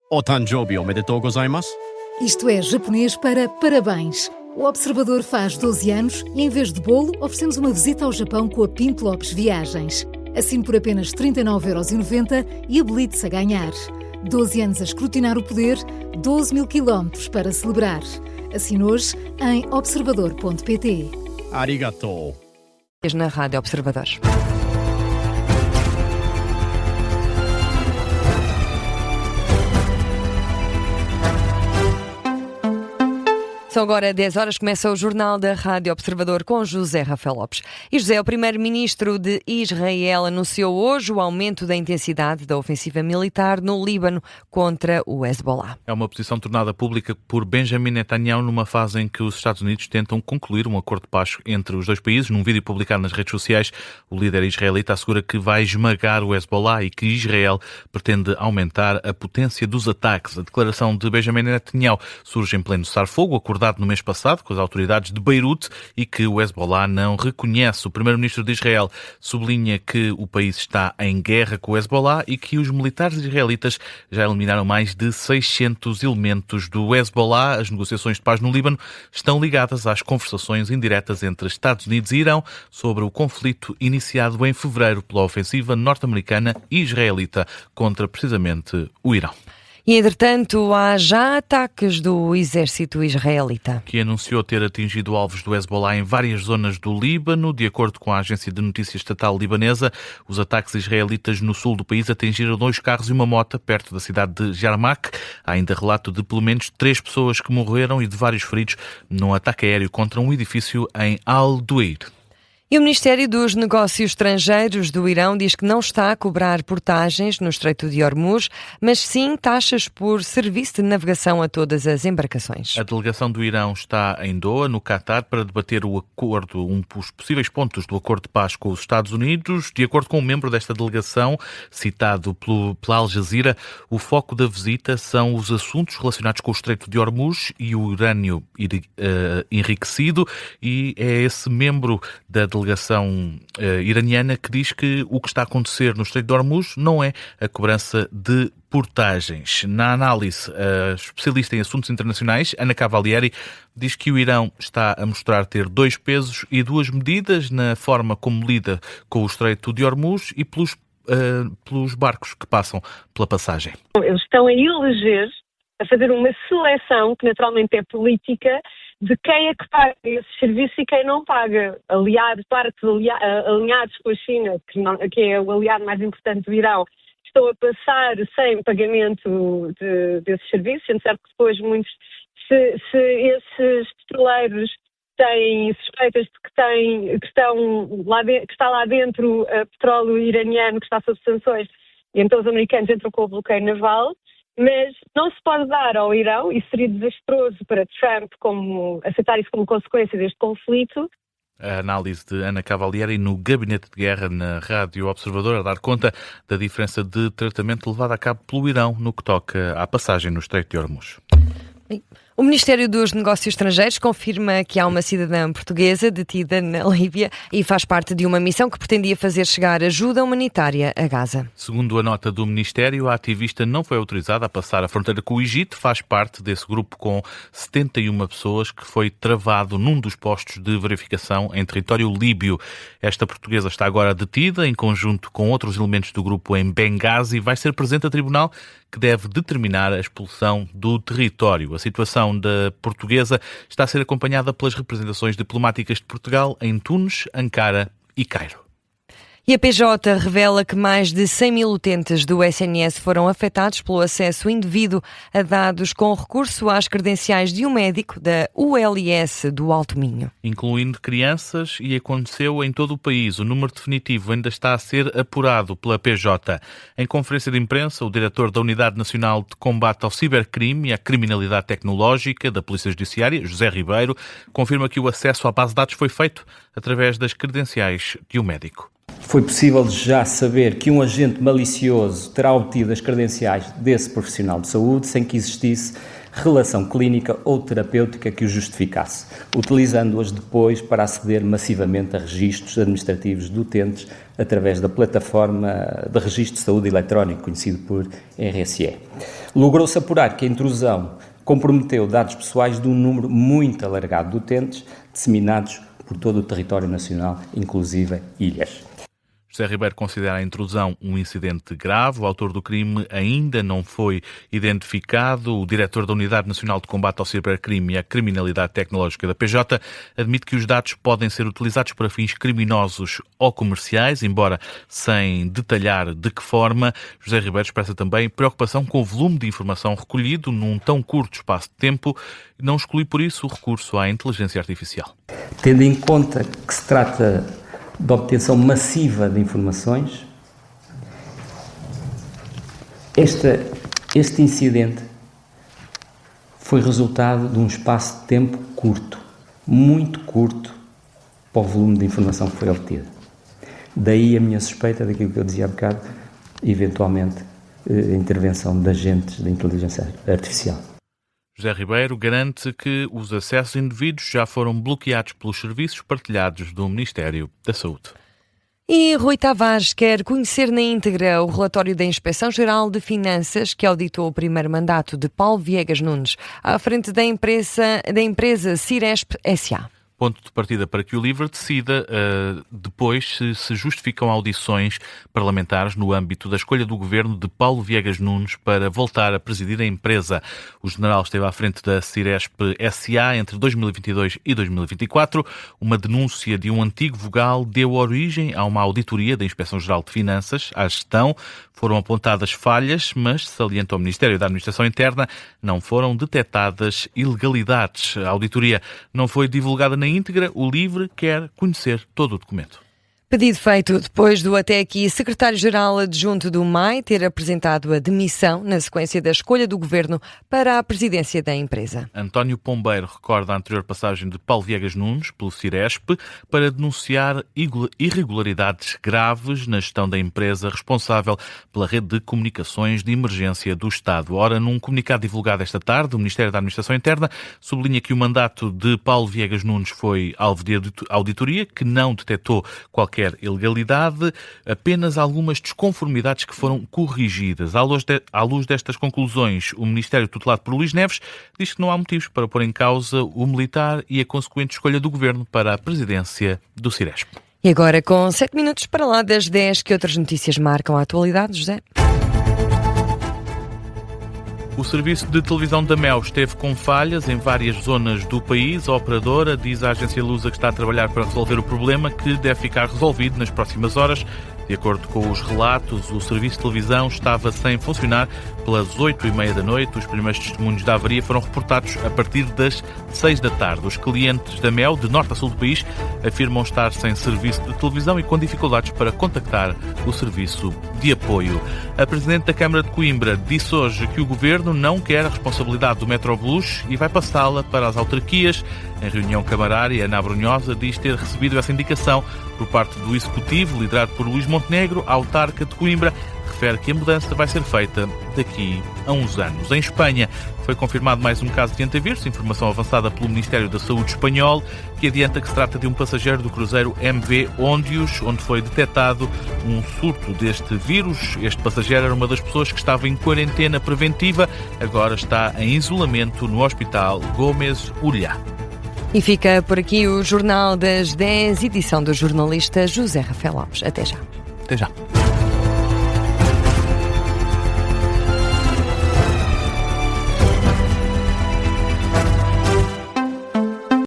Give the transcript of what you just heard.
O Tanjobi omedetou gozaimasu. Isto é japonês para parabéns. O Observador faz 12 anos e, em vez de bolo, oferecemos uma visita ao Japão com a Pinto Lopes Viagens. Assine por apenas 39,90€ e habilite-se a ganhar. 12 anos a escrutinar o poder, 12 mil quilómetros para celebrar. Assine hoje em observador.pt. Arigatou. Na Rádio Observador. São agora 10 horas, começa o Jornal da Rádio Observador com José Rafael Lopes. E José, o primeiro-ministro de Israel, anunciou hoje o aumento da intensidade da ofensiva militar no Líbano contra o Hezbollah. É uma posição tornada pública por Benjamin Netanyahu numa fase em que os Estados Unidos tentam concluir um acordo de paz entre os dois países. Num vídeo publicado nas redes sociais, o líder israelita assegura que vai esmagar o Hezbollah e que Israel pretende aumentar a potência dos ataques. A declaração de Benjamin Netanyahu surge em pleno cessar-fogo, acordado no mês passado com as autoridades de Beirute e que o Hezbollah não reconhece. O primeiro-ministro de Israel sublinha que o país está em guerra com o Hezbollah e que os militares israelitas já eliminaram mais de 600 elementos do Hezbollah. As negociações de paz no Líbano estão ligadas às conversações indiretas entre Estados Unidos e Irão sobre o conflito iniciado em fevereiro pela ofensiva norte-americana e israelita contra precisamente o Irão. E, entretanto, há já ataques do exército israelita, que anunciou ter atingido alvos do Hezbollah em várias zonas do Líbano. De acordo com a agência de notícias estatal libanesa, os ataques israelitas no sul do país atingiram 2 carros e uma moto perto da cidade de Jarmak. Há ainda relato de pelo menos 3 pessoas que morreram e de vários feridos num ataque aéreo contra um edifício em Al-Duair. E o Ministério dos Negócios Estrangeiros do Irão diz que não está a cobrar portagens no Estreito de Hormuz, mas sim taxas por serviço de navegação a todas as embarcações. A delegação do Irão está em Doha, no Catar, para debater o acordo, os possíveis pontos do acordo de paz com os Estados Unidos. De acordo com um membro desta delegação, citado pela Al Jazeera, o foco da visita são os assuntos relacionados com o Estreito de Hormuz e o urânio enriquecido, e é esse membro da delegação iraniana que diz que o que está a acontecer no Estreito de Hormuz não é a cobrança de portagens. Na análise, a especialista em assuntos internacionais, Ana Cavalieri, diz que o Irão está a mostrar ter 2 pesos e 2 medidas na forma como lida com o Estreito de Hormuz e pelos barcos que passam pela passagem. Eles estão a eleger, a fazer uma seleção que naturalmente é política, de quem é que paga esse serviço e quem não paga. Alinhados com a China, que é o aliado mais importante do Irão, estão a passar sem pagamento desses serviços, sendo certo que depois muitos, se esses petroleiros têm suspeitas de que está lá dentro petróleo iraniano que está sob sanções, e então os americanos entram com o bloqueio naval. Mas não se pode dar ao Irão, e seria desastroso para Trump aceitar isso como consequência deste conflito. A análise de Ana Cavalieri no Gabinete de Guerra na Rádio Observador, a dar conta da diferença de tratamento levado a cabo pelo Irão no que toca à passagem no Estreito de Hormuz. O Ministério dos Negócios Estrangeiros confirma que há uma cidadã portuguesa detida na Líbia e faz parte de uma missão que pretendia fazer chegar ajuda humanitária a Gaza. Segundo a nota do Ministério, a ativista não foi autorizada a passar a fronteira com o Egito, faz parte desse grupo com 71 pessoas que foi travado num dos postos de verificação em território líbio. Esta portuguesa está agora detida em conjunto com outros elementos do grupo em Benghazi e vai ser presente a tribunal que deve determinar a expulsão do território. A situação da portuguesa está a ser acompanhada pelas representações diplomáticas de Portugal em Tunis, Ankara e Cairo. E a PJ revela que mais de 100 mil utentes do SNS foram afetados pelo acesso indevido a dados com recurso às credenciais de um médico da ULS do Alto Minho. Incluindo crianças, e aconteceu em todo o país. O número definitivo ainda está a ser apurado pela PJ. Em conferência de imprensa, o diretor da Unidade Nacional de Combate ao Cibercrime e à Criminalidade Tecnológica da Polícia Judiciária, José Ribeiro, confirma que o acesso à base de dados foi feito através das credenciais de um médico. Foi possível já saber que um agente malicioso terá obtido as credenciais desse profissional de saúde sem que existisse relação clínica ou terapêutica que o justificasse, utilizando-as depois para aceder massivamente a registros administrativos de utentes através da plataforma de registro de saúde eletrónico, conhecido por RSE. Logrou-se apurar que a intrusão comprometeu dados pessoais de um número muito alargado de utentes, disseminados por todo o território nacional, inclusive ilhas. José Ribeiro considera a intrusão um incidente grave. O autor do crime ainda não foi identificado. O diretor da Unidade Nacional de Combate ao Cibercrime e à Criminalidade Tecnológica da PJ admite que os dados podem ser utilizados para fins criminosos ou comerciais, embora sem detalhar de que forma. José Ribeiro expressa também preocupação com o volume de informação recolhido num tão curto espaço de tempo e não exclui por isso o recurso à inteligência artificial. Tendo em conta que se trata de obtenção massiva de informações, este incidente foi resultado de um espaço de tempo curto, muito curto, para o volume de informação que foi obtida. Daí a minha suspeita daquilo que eu dizia há bocado, eventualmente a intervenção de agentes da inteligência artificial. José Ribeiro garante que os acessos indevidos já foram bloqueados pelos serviços partilhados do Ministério da Saúde. E Rui Tavares quer conhecer na íntegra o relatório da Inspeção-Geral de Finanças que auditou o primeiro mandato de Paulo Viegas Nunes à frente da empresa Ciresp S.A. Ponto de partida para que o LIVRE decida depois se justificam audições parlamentares no âmbito da escolha do governo de Paulo Viegas Nunes para voltar a presidir a empresa. O general esteve à frente da Ciresp S.A. entre 2022 e 2024. Uma denúncia de um antigo vogal deu origem a uma auditoria da Inspeção-Geral de Finanças à gestão. Foram apontadas falhas, mas, salienta o Ministério da Administração Interna, não foram detectadas ilegalidades. A auditoria não foi divulgada na íntegra. O LIVRE quer conhecer todo o documento. Pedido feito depois do até aqui secretário-geral adjunto do MAI ter apresentado a demissão na sequência da escolha do governo para a presidência da empresa. António Pombeiro recorda a anterior passagem de Paulo Viegas Nunes pelo Ciresp para denunciar irregularidades graves na gestão da empresa responsável pela rede de comunicações de emergência do Estado. Ora, num comunicado divulgado esta tarde, o Ministério da Administração Interna sublinha que o mandato de Paulo Viegas Nunes foi alvo de auditoria, que não detectou qualquer ilegalidade, apenas algumas desconformidades que foram corrigidas. À luz destas conclusões, o Ministério tutelado por Luís Neves diz que não há motivos para pôr em causa o militar e a consequente escolha do governo para a presidência do Ciresp. E agora, com 7 minutos para lá das 10, que outras notícias marcam a atualidade, José? O serviço de televisão da Mel esteve com falhas em várias zonas do país. A operadora diz à agência Lusa que está a trabalhar para resolver o problema, que deve ficar resolvido nas próximas horas. De acordo com os relatos, o serviço de televisão estava sem funcionar pelas 8h30 da noite. Os primeiros testemunhos da avaria foram reportados a partir das 6 da tarde. Os clientes da Mel, de norte a sul do país, afirmam estar sem serviço de televisão e com dificuldades para contactar o serviço de apoio. A Presidente da Câmara de Coimbra disse hoje que o Governo não quer a responsabilidade do Metrobus e vai passá-la para as autarquias. Em reunião camarária, Ana Brunhosa diz ter recebido essa indicação por parte do Executivo, liderado por Luís Montenegro. A autarca de Coimbra refere que a mudança vai ser feita daqui a uns anos. Em Espanha, foi confirmado mais um caso de antavírus, informação avançada pelo Ministério da Saúde espanhol, que adianta que se trata de um passageiro do cruzeiro MV Ondius, onde foi detectado um surto deste vírus. Este passageiro era uma das pessoas que estava em quarentena preventiva, agora está em isolamento no Hospital Gómez Ullá. E fica por aqui o Jornal das 10, edição do jornalista José Rafael Lopes. Até já. Até já.